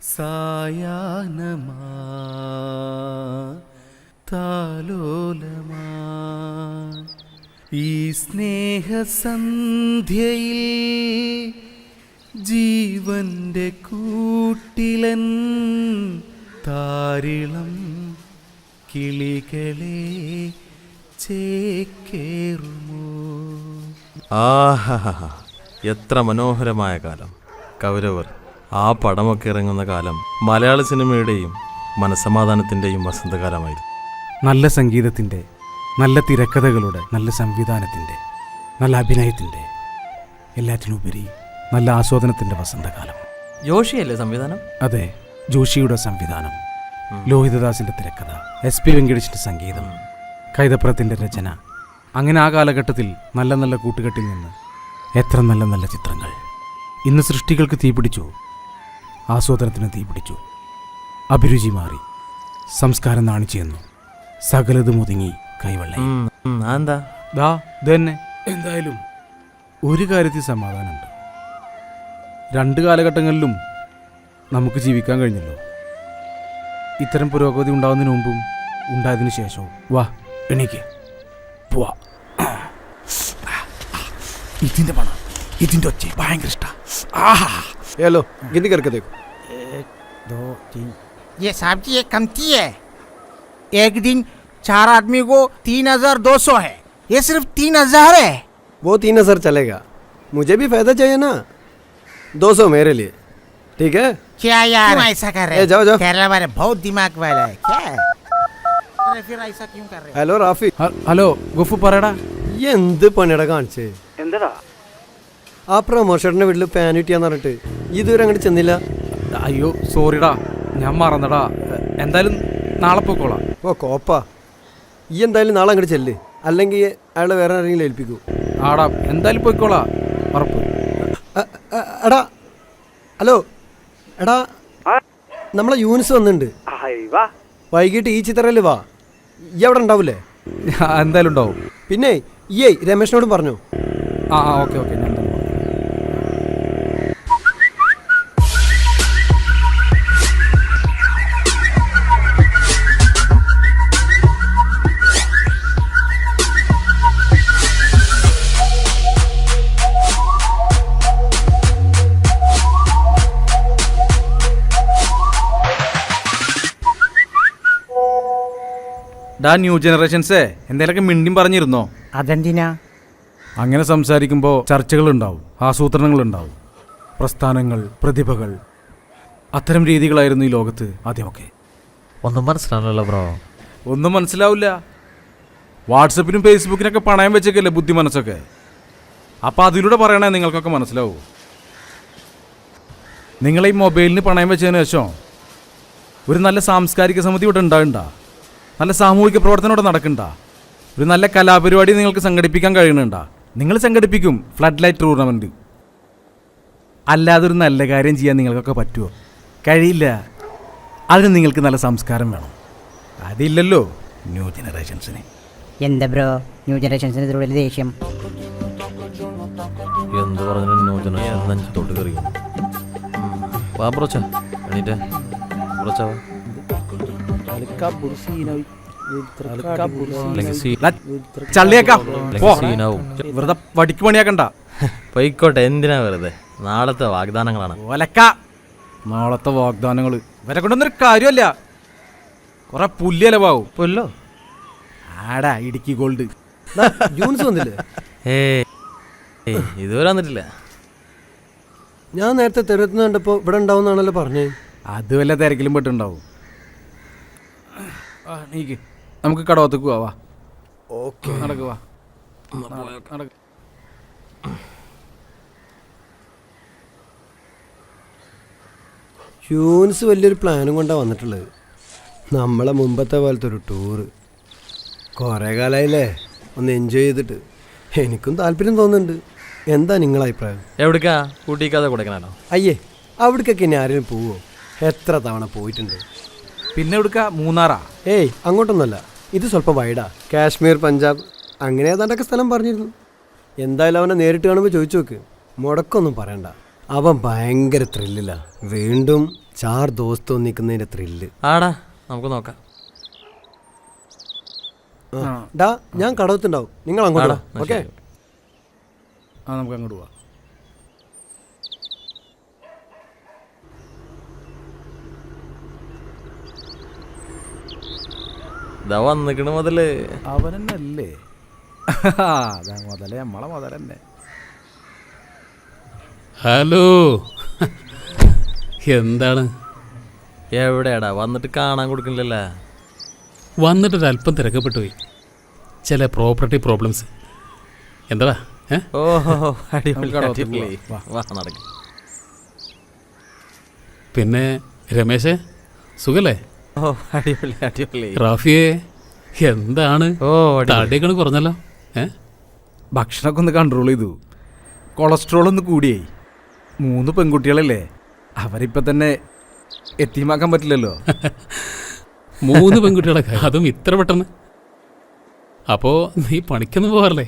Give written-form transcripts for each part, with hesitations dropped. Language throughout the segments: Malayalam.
സായാഹ്നമാ താലോലമാ ഈ സ്നേഹസന്ധ്യയിൽ ജീവന്റെ കൂട്ടിലൻ താരിളം കിളികളെ ചേക്കേറുമോ. ആഹാ, എത്ര മനോഹരമായ കാലം. കൗരവർ ആ പടമൊക്കെ ഇറങ്ങുന്ന കാലം മലയാള സിനിമയുടെയും മനസ്സമാധാനത്തിൻ്റെയും വസന്തകാലമായിരുന്നു. നല്ല സംഗീതത്തിൻ്റെ, നല്ല തിരക്കഥകളുടെ, നല്ല സംവിധാനത്തിൻ്റെ, നല്ല അഭിനയത്തിൻ്റെ, എല്ലാറ്റിനുപരി നല്ല ആസ്വാദനത്തിൻ്റെ വസന്തകാലം. ജോഷിയല്ലേ സംവിധാനം? അതെ, ജോഷിയുടെ സംവിധാനം, ലോഹിതദാസിൻ്റെ തിരക്കഥ, SP വെങ്കടേഷിൻ്റെ സംഗീതം, കൈതപ്രത്തിൻ്റെ രചന. അങ്ങനെ ആ കാലഘട്ടത്തിൽ നല്ല നല്ല കൂട്ടുകെട്ടിൽ നിന്ന് എത്ര നല്ല നല്ല ചിത്രങ്ങൾ. ഇന്ന് സൃഷ്ടികൾക്ക് തീപിടിച്ചു, ആസ്വാദനത്തിന് തീപിടിച്ചു, അഭിരുചി മാറി, സംസ്കാരം നാണിച്ചെന്നു, സകലതും ഒതുങ്ങി കൈവെള്ളി. എന്താ തന്നെ. എന്തായാലും ഒരു കാര്യത്തിൽ സമാധാനമുണ്ട്, രണ്ട് കാലഘട്ടങ്ങളിലും നമുക്ക് ജീവിക്കാൻ കഴിഞ്ഞല്ലോ. ഇത്തരം പുരോഗതി ഉണ്ടാകുന്നതിന് മുമ്പും ഉണ്ടായതിനു ശേഷവും. വാ എണീക്ക് പോവാ. ഇതിന്റെ പണം, ഇതിന്റെ ഒച്ച ഭയങ്കര ഇഷ്ട. हेलो गिनती करके देखो. 1 2 3. ये साहब जी ये कमती है. एक दिन 4 आदमी को 3200 है. ये सिर्फ 3000 है. वो 3000 चलेगा, मुझे भी फायदा चाहिए ना. 200 मेरे लिए, ठीक है? क्या यार क्यों ऐसा कर रहे हैं? जाओ जाओ. केरला वाले बहुत दिमाग वाला है. क्या है? अरे फिर ऐसा क्यों कर रहे हैं? ഹലോ റാഫി, ഹലോ ഗുഫു പറയടാ. എന്ത് പണിയടാ കാണിച്ചേ? എന്താടാ? ആ പ്രമോഷന്റെ വീട്ടിൽ ഫാൻ കിട്ടിയാന്ന് പറഞ്ഞിട്ട് ഇതുവരെ അങ്ങോട്ട് ചെന്നില്ല. അയ്യോ സോറിടാ, ഞാൻ മറന്നടാ. എന്തായാലും നാളെ പോയിക്കോളാം. ഓ കോപ്പാ, ഈ എന്തായാലും നാളെ അങ്ങോട്ട് ചെല്ല്, അല്ലെങ്കിൽ അയാളെ വേറെ ആരെങ്കിലും ഏൽപ്പിക്കൂ. ആടാ എന്തായാലും പോയിക്കോളാം, ഉറപ്പ്. എടാ ഹലോ, എടാ നമ്മളെ യൂണിസ് വന്നിട്ടുണ്ട്. വൈകിട്ട് ഈ ചിത്രയിൽ വാ. ഈ അവിടെ ഉണ്ടാവൂലേ? എന്തായാലും ഉണ്ടാവും. പിന്നെ ഈ രമേശിനോടും പറഞ്ഞു. ആ ഓക്കെ ഓക്കെ, ഞാൻ എന്തായാലും പറയാം. ന്യൂ ജനറേഷൻസേ എന്തെങ്കിലുമൊക്കെ മിണ്ടിയും പറഞ്ഞിരുന്നോ? അതെന്തിനാ? അങ്ങനെ സംസാരിക്കുമ്പോൾ ചർച്ചകളുണ്ടാവും, ആസൂത്രണങ്ങളുണ്ടാവും, പ്രസ്ഥാനങ്ങൾ, പ്രതിഭകൾ, അത്തരം രീതികളായിരുന്നു ഈ ലോകത്ത് ആദ്യമൊക്കെ. ഒന്നും മനസ്സിലാണല്ലോ ബ്രോ. ഒന്നും മനസ്സിലാവില്ല. വാട്സപ്പിനും ഫേസ്ബുക്കിനൊക്കെ പണയം വെച്ചേക്കല്ലേ ബുദ്ധി മനസ്സൊക്കെ. അപ്പം അതിലൂടെ പറയണേ നിങ്ങൾക്കൊക്കെ മനസ്സിലാവൂ. നിങ്ങളീ മൊബൈലിന് പണയം വെച്ചതിന് ശേഷം ഒരു നല്ല സാംസ്കാരിക സമിതി ഇവിടെ ഉണ്ടാകണ്ട, നല്ല സാമൂഹിക പ്രവർത്തനം ഇവിടെ നടക്കണ്ട, ഒരു നല്ല കലാപരിപാടി നിങ്ങൾക്ക് സംഘടിപ്പിക്കാൻ കഴിയണുണ്ട. നിങ്ങൾ സംഘടിപ്പിക്കും ഫ്ലഡ് ലൈറ്റ് ടൂർണമെൻറ്റ്. അല്ലാതെ ഒരു നല്ല കാര്യം ചെയ്യാൻ നിങ്ങൾക്കൊക്കെ പറ്റുമോ? കഴിയില്ല. അതിന് നിങ്ങൾക്ക് നല്ല സംസ്കാരം വേണം. അതില്ലല്ലോ ന്യൂ ജനറേഷൻസിന്. എന്താ ബ്രോ ന്യൂ ജനറേഷൻസിന് ഇതിലൂടെ ദേഷ്യം? എന്ത് പറഞ്ഞു നോജന തൊട്ട് കറിയും. വാ ബ്രോച്ച, എണീറ്റേ ബ്രോച്ച വാ. ചള്ളിയേക്കാം, വെറുതെ വടിക്ക് പണിയാക്കണ്ട. പൊയ്ക്കോട്ടെ, എന്തിനാ വെറുതെ? നാളത്തെ വാഗ്ദാനങ്ങളാണ്. ഒലക്ക, നാളത്തെ വാഗ്ദാനങ്ങൾ ഇവരെ കൊണ്ടൊന്നൊരു കാര്യമല്ല. കുറെ പുല്ലിയലവാവും. പുല്ലോ ആടാ ഇടുക്കി ഗോൾഡ്. യൂണിസ് വന്നില്ലേ? ഇതുവരെ വന്നിട്ടില്ല. ഞാൻ നേരത്തെ തെരുവത്ത് കണ്ടപ്പോ ഇവിടെ ഉണ്ടാവുന്നാണല്ലോ പറഞ്ഞേ. അത് വല്ല തിരക്കിലും പെട്ടുണ്ടാവും. നീക്ക് നമുക്ക് കടവത്തേക്ക് പോവാ. ഓക്കെ നടക്കുക. യൂണിസ് വലിയൊരു പ്ലാനും കൊണ്ടാണ് വന്നിട്ടുള്ളത്. നമ്മളെ മുമ്പത്തെ പോലത്തെ ഒരു ടൂറ്. കുറേ കാലമായില്ലേ ഒന്ന് എൻജോയ് ചെയ്തിട്ട്. എനിക്കും താല്പര്യം തോന്നുന്നുണ്ട്. എന്താ നിങ്ങളെ അഭിപ്രായം? എവിടേക്കാ? കൂട്ടിക്കാതെ കൊടുക്കണോ? അയ്യേ, അവിടേക്കൊക്കെ ഇനി ആരെങ്കിലും പോവോ? എത്ര തവണ പോയിട്ടുണ്ട്. പിന്നെ എവിടുക്ക? മൂന്നാറാ? ഏയ് അങ്ങോട്ടൊന്നുമല്ല, ഇത് സ്വല്പം വൈഡാ. കാശ്മീർ, പഞ്ചാബ്, അങ്ങനെ ഏതാണ്ടൊക്കെ സ്ഥലം പറഞ്ഞിരുന്നു. എന്തായാലും അവനെ നേരിട്ട് കാണുമ്പോൾ ചോദിച്ചു നോക്ക്. മുടക്കൊന്നും പറയണ്ട, അവൻ ഭയങ്കര ത്രില്ലില്ല. വീണ്ടും ചാർ ദോസ്ത് ഒന്നിക്കുന്നതിന്റെ ത്രില്ല്. ആടാ നമുക്ക് നോക്കാം. ഡാ ഞാൻ കടവത്തുണ്ടാവും, നിങ്ങൾ അങ്ങോട്ട് ആടാ, വാ. ഓക്കെ ശരി. ആ നമുക്ക് അങ്ങോട്ട് പോവാം. ഇതാ വന്നിക്കണ മുതല്. അവനെന്നല്ലേ അതാ മുതലേ നമ്മളെ മുതലെന്നെ. ഹലോ, എന്താണ് എവിടെയാടാ വന്നിട്ട് കാണാൻ കൊടുക്കണില്ലല്ലേ? വന്നിട്ടൊരല്പം തിരക്കപ്പെട്ടു പോയി, ചില പ്രോപ്പർട്ടി പ്രോബ്ലംസ്. എന്താ ഓഹോ അടിപൊളി നമുക്ക് അവിടെ അടിപൊളി. വാ. വാ നടക്കും. പിന്നെ രമേശേ, സുഖല്ലേ? ഓ അടിപൊളി അടിപൊളി. റാഫിയെ, എന്താണ് ഓ തടിയൊക്കെ കുറഞ്ഞല്ലോ? ഭക്ഷണമൊക്കെ ഒന്ന് കൺട്രോൾ ചെയ്തു. കൊളസ്ട്രോൾ ഒന്ന് കൂടിയേ. 3 പെൺകുട്ടികളല്ലേ, അവരിപ്പം തന്നെ എത്തിമാക്കാൻ പറ്റില്ലല്ലോ. 3 പെൺകുട്ടികളെ, അതും ഇത്ര പെട്ടെന്ന്? അപ്പോ നീ പണിക്കൊന്നും പോകാറില്ലേ?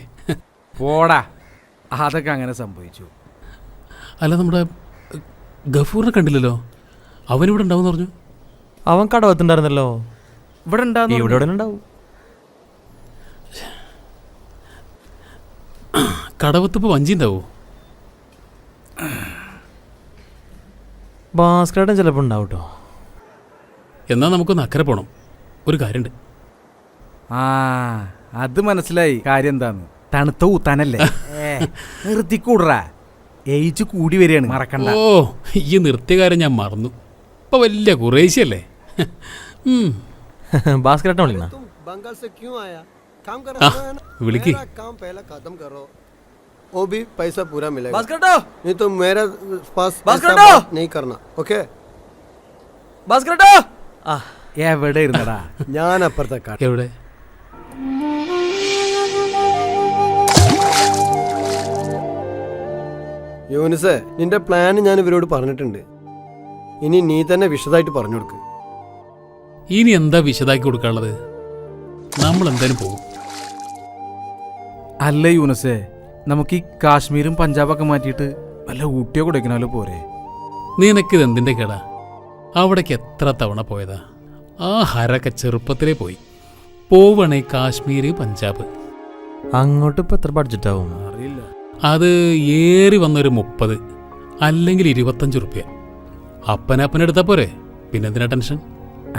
പോടാ, അതൊക്കെ അങ്ങനെ സംഭവിച്ചു. അല്ല, നമ്മുടെ ഗഫൂറിനെ കണ്ടില്ലല്ലോ, അവനിവിടെ ഉണ്ടാവും പറഞ്ഞു. അവൻ കടവത്തുണ്ടായിരുന്നല്ലോ. ഇവിടെ ഉണ്ടാകും. ഇവിടെ ഉണ്ടാവും. കടവത്തിപ്പോൾ വഞ്ചി ഉണ്ടാവോ? ഭാസ്കരേട്ടൻ ചിലപ്പോൾ ഉണ്ടാവും കേട്ടോ. എന്നാൽ നമുക്കൊന്ന് അക്കരെ പോകണം, ഒരു കാര്യമുണ്ട്. ആ അത് മനസ്സിലായി. കാര്യം എന്താന്ന്? തണുത്ത ഊത്താനല്ലേ. നിർത്തിക്കൂടറാ, ഏജ് കൂടി വരികയാണ്, മറക്കണ്ട. ഓ, ഈ നിർത്തിയകാരം ഞാൻ മറന്നു. ഇപ്പൊ വലിയ കുറേശ്യല്ലേ. ഭാസ്കരേട്ടൻ വിളിക്കണ? बंगाल से क्यों आया? काम कर हाँ, रहा है ना? विलिकी। मेरा काम पहला खत्म करो, वो भी पैसा पूरा मिलेगा। ഭാസ്കരേട്ടാ, नहीं तो मेरा पास भास्कर ऐसा डो! बात नहीं करना, ओके? ഭാസ്കരേട്ടാ. ആ എവിടെ ഇരുന്നടാ? ഞാൻ അപ്പുറത്തെ കാട്ട്. എവിടെ? യൂനിസേ, നിന്റെ പ്ലാൻ ഞാൻ ഇവരോട് പറഞ്ഞിട്ടുണ്ട്. ഇനി നീ തന്നെ വിശദമായിട്ട് പറഞ്ഞു കൊടുക്ക്. ഇനി എന്താ വിശദാക്കി കൊടുക്കാനുള്ളത്? നമ്മൾ എന്തായാലും പോകും. അല്ല യൂനസേ, നമുക്ക് ഈ കാശ്മീരും പഞ്ചാബൊക്കെ മാറ്റിയിട്ട് വല്ല ഊട്ടിയോ കൊടുക്കണല്ലോ പോരെ? നിനക്കിത് എന്തിൻ്റെ കേടാ? അവിടേക്ക് എത്ര തവണ പോയതാ? ആ ഹരൊക്കെ ചെറുപ്പത്തിലേ പോയി. പോവണേ കാശ്മീര്, പഞ്ചാബ്. അങ്ങോട്ട് ഇപ്പൊ എത്ര ബഡ്ജറ്റ് ആവും? അറിയില്ല. അത് ഏറി വന്നൊരു 30 അല്ലെങ്കിൽ 25 റുപ്യ. അപ്പനടുത്താ പോരെ, പിന്നെന്തിനാ ടെൻഷൻ?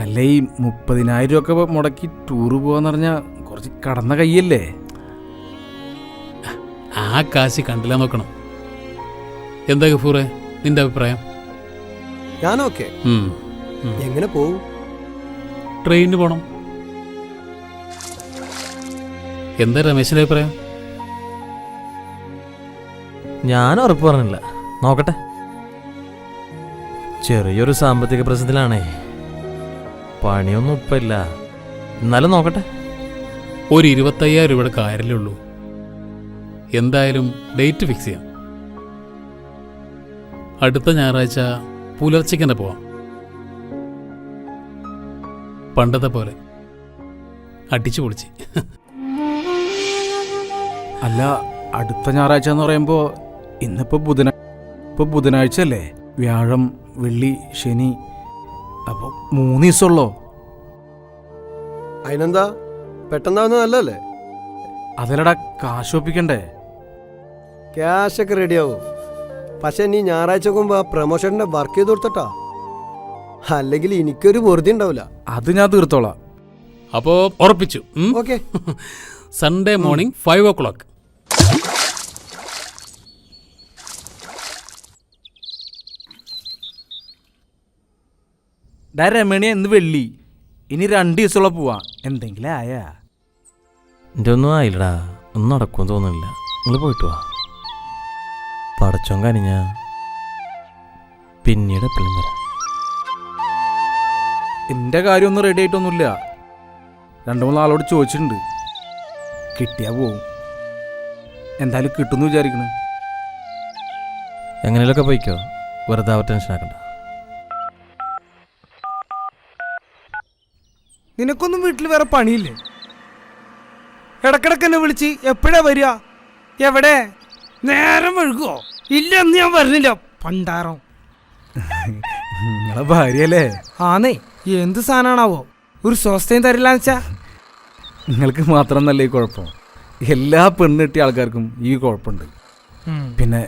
അല്ല, ഈ 30,000 രൂപ ഒക്കെ മുടക്കി ടൂറ് പോവാന്ന് പറഞ്ഞാൽ കുറച്ച് കടന്ന കയ്യല്ലേ? ആ കാശ് കണ്ടില്ല നോക്കണം. എന്താ ഗഫൂറെ നിന്റെ അഭിപ്രായം? ഞാനോക്കെ. എങ്ങനെ പോവും? ട്രെയിനിന് പോണം. എന്താ രമേശിന്റെ അഭിപ്രായം? ഞാൻ ഉറപ്പ് പറഞ്ഞില്ല, നോക്കട്ടെ. ചെറിയൊരു സാമ്പത്തിക പ്രശ്നത്തിലാണേ, പണിയൊന്നും ഇപ്പം ഇല്ല. എന്നാലും നോക്കട്ടെ. ഒരു 25,000 രൂപയുടെ കാര്യമല്ലേ ഉള്ളൂ. എന്തായാലും ഡേറ്റ് ഫിക്സ് ചെയ്യാം. അടുത്ത ഞായറാഴ്ച പുലർച്ചയ്ക്ക് തന്നെ പോവാം. പണ്ടത്തെ പോലെ അടിച്ചു പൊളിച്ച്. അല്ല, അടുത്ത ഞായറാഴ്ച എന്ന് പറയുമ്പോൾ ഇന്നിപ്പോൾ ബുധനാഴ്ച അല്ലേ? വ്യാഴം, വെള്ളി, ശനി, അപ്പോൾ 3 ദിവസമുള്ളോ? അതിനെന്താ, പെട്ടെന്നാവുന്ന നല്ലല്ലേ? അതിലടാ കാശ് ഒപ്പിക്കണ്ടേ? ക്യാഷൊക്കെ റെഡിയാവും. പക്ഷെ നീ ഞായറാഴ്ച മുമ്പ് ആ പ്രൊമോഷന്റെ വർക്ക് ചെയ്ത് കൊടുത്തട്ടാ, അല്ലെങ്കിൽ എനിക്കൊരു വെറുതെ ഉണ്ടാവില്ല. അത് ഞാൻ തീർത്തോളാം. അപ്പോ ഉറപ്പിച്ചു. Okay. Sunday morning 5 o'clock. Ramani എന്ന് വെള്ളി, ഇനി 2 ദിവസമുള്ള പോവാ. എന്തെങ്കിലും ആയാ? എൻ്റെ ഒന്നും ആയില്ലടാ, ഒന്നും നടക്കുമെന്ന് തോന്നുന്നില്ല. നിങ്ങൾ പോയിട്ട് വാ. പടച്ചോൻ കനിഞ്ഞ പിന്നീട് എപ്പോഴും വരാം. എൻ്റെ കാര്യമൊന്നും റെഡി ആയിട്ടൊന്നുമില്ല. 2-3 ആളോട് ചോദിച്ചിട്ടുണ്ട്. കിട്ടിയാ പോവും. എന്തായാലും കിട്ടുമെന്ന് വിചാരിക്കണം. എങ്ങനെയൊക്കെ പോയിക്കോ, വെറുതെ അവർ ടെൻഷൻ ആക്കണ്ട. നിനക്കൊന്നും വീട്ടിൽ വേറെ പണിയില്ലേ? ഇടക്കിടക്ക് എന്നെ വിളിച്ച് എപ്പോഴാ വരിക? എവിടെ? നേരം വഴുകുവോ? ഇല്ല, എന്ന് ഞാൻ വരുന്നില്ല. പണ്ടാറോ നിങ്ങളെ ഭാര്യയല്ലേ? ആന്നേ, എന്ത് സാധനമാണാവോ, ഒരു സ്വസ്ഥയും തരില്ലാന്ന് വെച്ചാ. നിങ്ങൾക്ക് മാത്രം നല്ല ഈ കുഴപ്പം, എല്ലാ പെണ്ണ് കിട്ടിയ ആൾക്കാർക്കും ഈ കുഴപ്പമുണ്ട്. പിന്നെ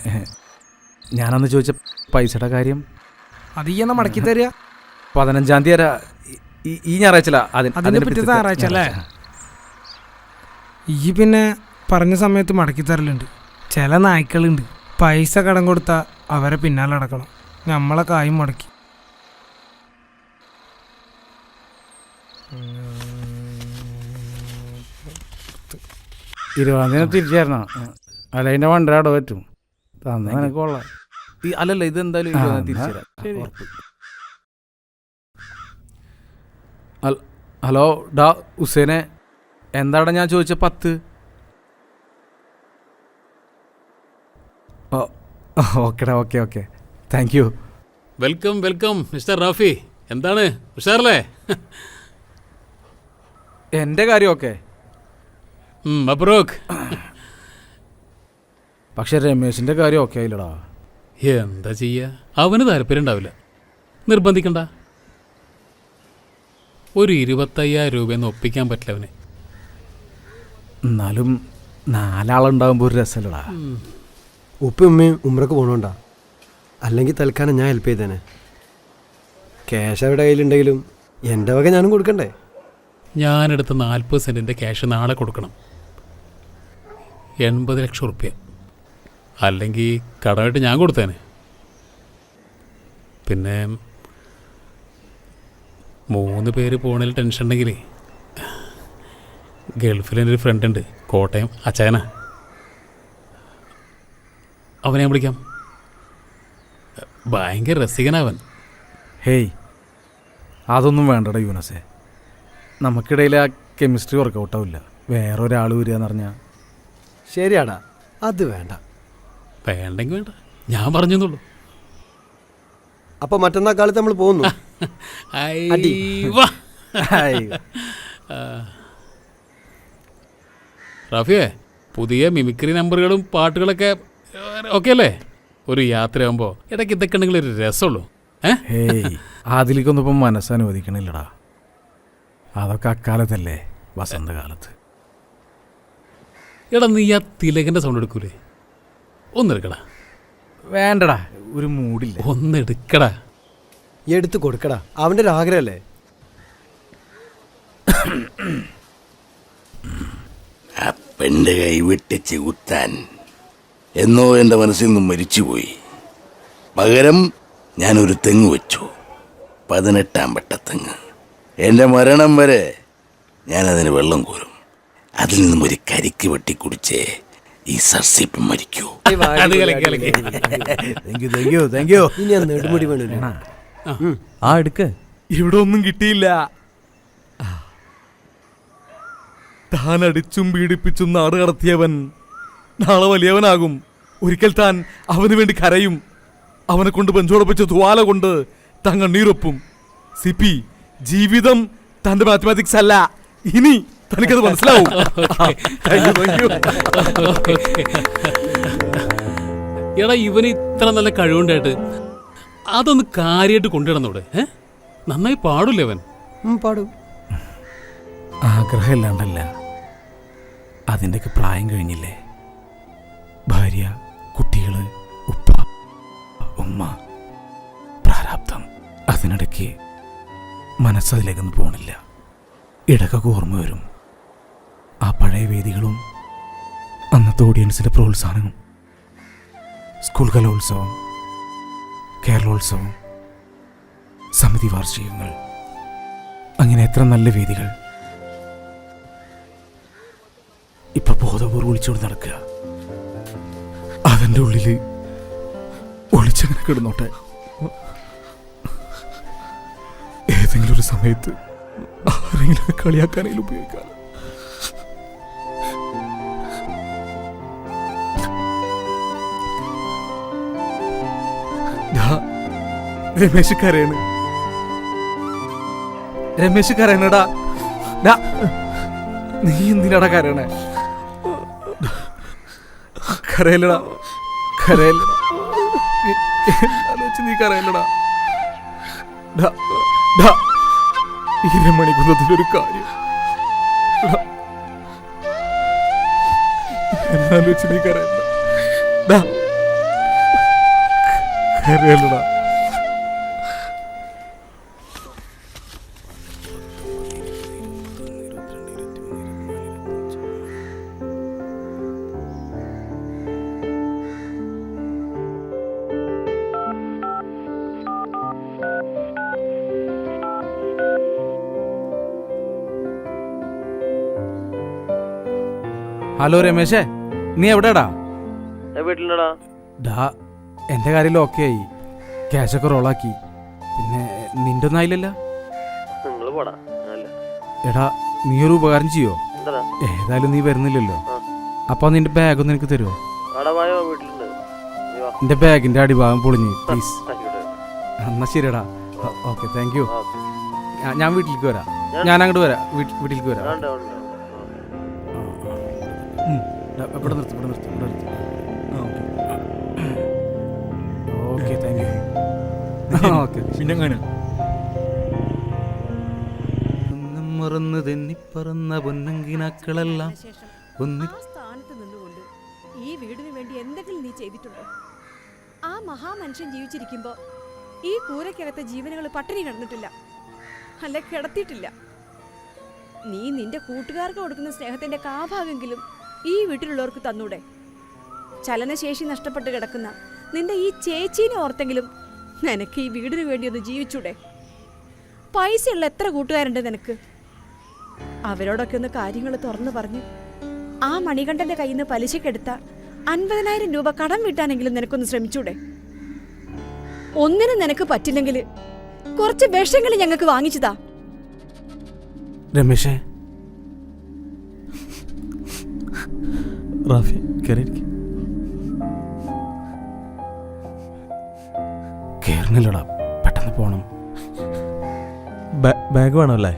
ഞാനന്ന് ചോദിച്ച പൈസയുടെ കാര്യം അത് ഈ എന്നാ മടക്കി തരിക? 15-ാം തീയതി ഈ ഞായറാഴ്ച. അതിന്റെ പിറ്റത്തെ ഞായറാഴ്ച അല്ലേ? ഈ പിന്നെ പറഞ്ഞ സമയത്ത് മടക്കി തരലുണ്ട്. ചില നായ്ക്കളുണ്ട്, പൈസ കടം കൊടുത്താൽ അവരെ പിന്നാലെ അടക്കണം. നമ്മളെ കായും മുടക്കി. ഇരുപതിനെ തിരിച്ചായിരുന്നോ? അല്ല, അതിൻ്റെ വണ്ടരാടോ പറ്റും തന്നെ എനിക്ക് കൊള്ളാം. അല്ലല്ല, ഇതെന്തായാലും തിരിച്ചുതരാം. ഹലോ ഡാ ഹുസൈനെ, എന്താടാ ഞാൻ ചോദിച്ച 10? ഓക്കെടാ, okay thank you. Welcome welcome mister Rafi. എന്താണ്, ഉഷാറല്ലേ? എൻ്റെ കാര്യമൊക്കെ മബ്രൂക്ക്. പക്ഷെ രമേശിൻ്റെ കാര്യം ഓക്കെ ആയില്ലടാ. എന്താ ചെയ്യുക, അവന് താല്പര്യം ഉണ്ടാവില്ല. നിർബന്ധിക്കണ്ട. ഒരു 25,000 രൂപയൊന്നും ഒപ്പിക്കാൻ പറ്റില്ല അവന്. എന്നാലും 4 ആളുണ്ടാകുമ്പോൾ ഒരു രസമല്ലടാ. ഉപ്പയും ഉമ്മയും ഉമ്രക്ക് പോകണോണ്ടാ, അല്ലെങ്കിൽ തൽക്കാലം ഞാൻ ഹെൽപ്പ് ചെയ്തേനെ. ക്യാഷ് അവിടെ കയ്യിലുണ്ടെങ്കിലും എൻ്റെ വക ഞാനും കൊടുക്കണ്ടേ? ഞാനെടുത്ത 40 സെൻറ്റിൻ്റെ ക്യാഷ് നാളെ കൊടുക്കണം. 80 ലക്ഷം റുപ്യ. അല്ലെങ്കിൽ കടമായിട്ട് ഞാൻ കൊടുത്തേനെ. പിന്നെ 3 പേര് പോണതിൽ ടെൻഷൻ ഉണ്ടെങ്കിൽ ഗൾഫിലെൻ്റെ ഒരു ഫ്രണ്ട് ഉണ്ട്, കോട്ടയം അച്ചായന. അവനെ ഞാൻ വിളിക്കാം. ഭയങ്കര രസികനാവൻ. ഹേയ്, അതൊന്നും വേണ്ടടാ യൂനസേ. നമുക്കിടയിൽ ആ കെമിസ്ട്രി വർക്കൗട്ടാവില്ല. വേറെ ഒരാൾ വരിക എന്ന് പറഞ്ഞാൽ. ശരിയാടാ, അത് വേണ്ട. വേണ്ടെങ്കിൽ വേണ്ട, ഞാൻ പറഞ്ഞെന്നുള്ളൂ. അപ്പൊ മറ്റന്നാൾ കാലത്ത് നമ്മൾ പോകുന്നു. അടി. റാഫിയെ, പുതിയ മിമിക്രി നമ്പറുകളും പാട്ടുകളൊക്കെ ഓക്കെ അല്ലേ? ഒരു യാത്രയാകുമ്പോൾ ഇടയ്ക്ക് ഇതൊക്കെ ഉണ്ടെങ്കിൽ ഒരു രസമുള്ളൂ. ഹേയ്, അതിലേക്കൊന്നും ഇപ്പം മനസ്സനുവദിക്കണില്ലടാ. അതൊക്കെ അക്കാലത്തല്ലേ, വസന്തകാലത്ത്. എടാ, നീ ആ തിലകൻ്റെ സൗണ്ട് എടുക്കൂലേ? ഒന്നെടുക്കടാ. വേണ്ടടാ, ഒരു മൂടില്ല. ഒന്നെടുക്കടാ. എടുത്ത് കൊടുക്കടാ, അവൻ്റെ ഒരു ആഗ്രഹമല്ലേ. ആ പെണ്ണ് കൈവിട്ട് ചെകുത്താൻ എന്നോ എൻ്റെ മനസ്സിൽ നിന്നും മരിച്ചുപോയി. പകരം ഞാനൊരു തെങ്ങ് വെച്ചു, 18-ാം പട്ടത്തെങ്ങ്. എൻ്റെ മരണം വരെ ഞാനതിന് വെള്ളം കോരും. അതിൽ നിന്നും ഒരു കരിക്ക് വെട്ടി കുടിച്ചേ ഈ സർസിപ്പ് മരിക്കൂ. ഇനി ആ നെടുമുടി വേണ ആ എടുക്ക്. ഇവിടെ ഒന്നും കിട്ടിയില്ല. താൻ അടിച്ചും പീഡിപ്പിച്ചും നാട് കടത്തിയവൻ നാളെ വലിയവനാകും. ഒരിക്കൽ താൻ അവന് വേണ്ടി കരയും. അവനെ കൊണ്ട് ബെഞ്ചോടപ്പിച്ച തുവാല കൊണ്ട് താൻ കണ്ണീരൊപ്പും. സിപി, ജീവിതം തന്റെ മാത്തമാറ്റിക്സ് അല്ല. ഇനി തനിക്കത് മനസ്സിലാവും. എടാ, ഇവന് ഇത്ര നല്ല കഴിവുണ്ടായിട്ട് അതൊന്ന് കാര്യമായിട്ട് കൊണ്ടുവരുന്നൂടെ? നന്നായി പാടില്ലേ അവൻ? പാടും. ആഗ്രഹമില്ലാണ്ടല്ല, അതിൻ്റെയൊക്കെ പ്രായം കഴിഞ്ഞില്ലേ. ഭാര്യ, കുട്ടികള്, ഉപ്പ, ഉമ്മ, പ്രാരാബ്ദം. അതിനിടയ്ക്ക് മനസ്സതിലേക്കൊന്നും പോണില്ല. ഇടക്കൊക്കെ ഓർമ്മ വരും ആ പഴയ വേദികളും അന്നത്തെ ഓഡിയൻസിൻ്റെ പ്രോത്സാഹനവും. സ്കൂൾ കലോത്സവം, കേരളോത്സവം, സമിതി വാർഷികങ്ങൾ, അങ്ങനെ എത്ര നല്ല വേദികൾ. ഇപ്പൊ ബോധപൂർവ്വം ഒളിച്ചോട് നടക്കുക. അതിൻ്റെ ഉള്ളില് ഒളിച്ചങ്ങനെ കിടന്നോട്ടെ. ഏതെങ്കിലും ഒരു സമയത്ത് ആരെങ്കിലും കളിയാക്കാനെങ്കിലും ഉപയോഗിക്കാം. രമേശ് കരയണ്. രമേശ് കരയണടാ. നീ എന്തിനാടാ കരയണേ? കരയല്ലടാ, കരയല്ലടാ. എന്നാലും വെച്ച് നീ കരയല്ലടാ. ഡാ, ഡാ, ഈ രമണികുന്നതിൻ്റെ ഒരു കാര്യം ഡാ, എന്നാലും വെച്ച് നീ കരയണ്ട. ഡാ, കരയല്ലടാ. ഹലോ രമേശേ, നീ എവിടെടാ? വീട്ടിലടാ. ഡാ, എൻ്റെ കാര്യം ഓക്കെ ആയി, ക്യാഷൊക്കെ റോളാക്കി. പിന്നെ നിന്റെ ഒന്നും ആയില്ലല്ലോ. നിങ്ങൾ പോടാ. എടാ, നീ ഒരു ഉപകാരം ചെയ്യോ? ഏതായാലും നീ വരുന്നില്ലല്ലോ, അപ്പൊ നിന്റെ ബാഗൊന്നും എനിക്ക് തരുമോ? വീട്ടിലുണ്ട്. എന്റെ ബാഗിന്റെ അടിഭാഗം പൊളിഞ്ഞ് പ്ലീസ്. എന്നാ ശരിയടാ. Okay, thank you. ഞാൻ വീട്ടിലേക്ക് വരാം. ഞാൻ അങ്ങോട്ട് വരാം, വീട്ടിലേക്ക് വരാം. ഇവിടെ നിർത്തി, ഇവിടെ നിർത്തി, ഇവിടെ നിർത്തി. Okay, thank you. ഓക്കെ, പിന്നെ അങ്ങനെ മറന്ന് തെന്നിപ്പറന്ന പൊന്നങ്കിനാക്കളെല്ലാം ഒന്ന് ആ സ്ഥാനത്ത് നിന്നുകൊണ്ട് ഈ വീടിന് വേണ്ടി എന്തെങ്കിലും നീ ചെയ്തിട്ടുണ്ടോ? ആ മഹാമനുഷ്യൻ ജീവിച്ചിരിക്കുമ്പോ ഈ കൂരയ്ക്കകത്തെ ജീവനുകൾ പട്ടിണി കിടന്നിട്ടില്ല, അല്ല കിടത്തിയിട്ടില്ല. നീ നിന്റെ കൂട്ടുകാർക്ക് കൊടുക്കുന്ന സ്നേഹത്തിന്റെ കാഭാഗെങ്കിലും ഈ വീട്ടിലുള്ളവർക്ക് തന്നൂടെ? ചലനശേഷി നഷ്ടപ്പെട്ട് കിടക്കുന്ന നിന്റെ ഈ ചേച്ചീനെ ഓർത്തെങ്കിലും നിനക്ക് ഈ വീടിന് വേണ്ടി ഒന്ന് ജീവിച്ചൂടെ? പൈസയുള്ള എത്ര കൂട്ടുകാരുണ്ട് നിനക്ക്? അവരോടൊക്കെ ഒന്ന് കാര്യങ്ങൾ തുറന്നു പറഞ്ഞു ആ മണികണ്ഠന്റെ കയ്യിൽ നിന്ന് പലിശക്കെടുത്ത 50,000 രൂപ കടം വീട്ടാനെങ്കിലും നിനക്കൊന്ന് ശ്രമിച്ചൂടെ? ഒന്നിനും നിനക്ക് പറ്റില്ലെങ്കിൽ കുറച്ച് വിഷങ്ങൾ ഞങ്ങൾക്ക് വാങ്ങിച്ചതാ. രമേശേ, റാഫി കേറുന്നില്ലടാ, പെട്ടെന്ന് പോണം. ബാഗ് വേണം അല്ലേ?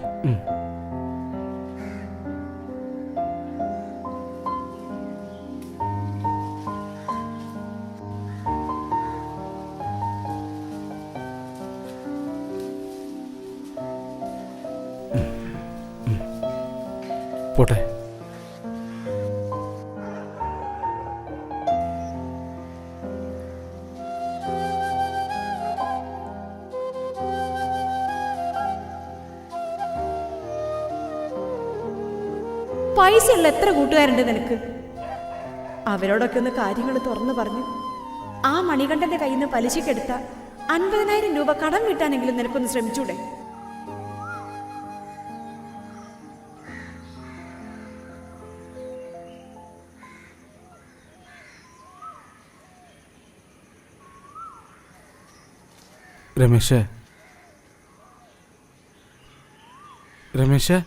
പോട്ടെ. പൈസയുള്ള എത്ര കൂട്ടുകാരുണ്ട് നിനക്ക്? അവരോടൊക്കെ ഒന്ന് കാര്യങ്ങൾ തുറന്നു പറഞ്ഞു ആ മണികണ്ഠന്റെ കയ്യിൽ നിന്ന് പലിശക്കെടുത്ത 50,000 രൂപ കടം വീട്ടാനെങ്കിലും നിനക്കൊന്ന് ശ്രമിച്ചൂടെ? രമേശേ, രമേശേ,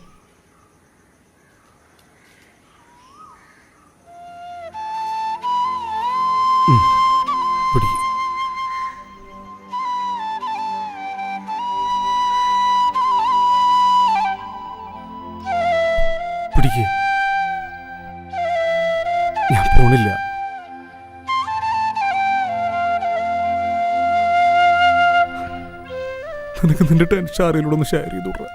പിടിക്ക്. പിടിക്ക്. ഞാൻ പോണില്ല. നിനക്ക് നിന്റെ ടെൻഷൻ ആരെങ്കിലും ഒന്ന് ഷെയർ ചെയ്തോട്ടെ.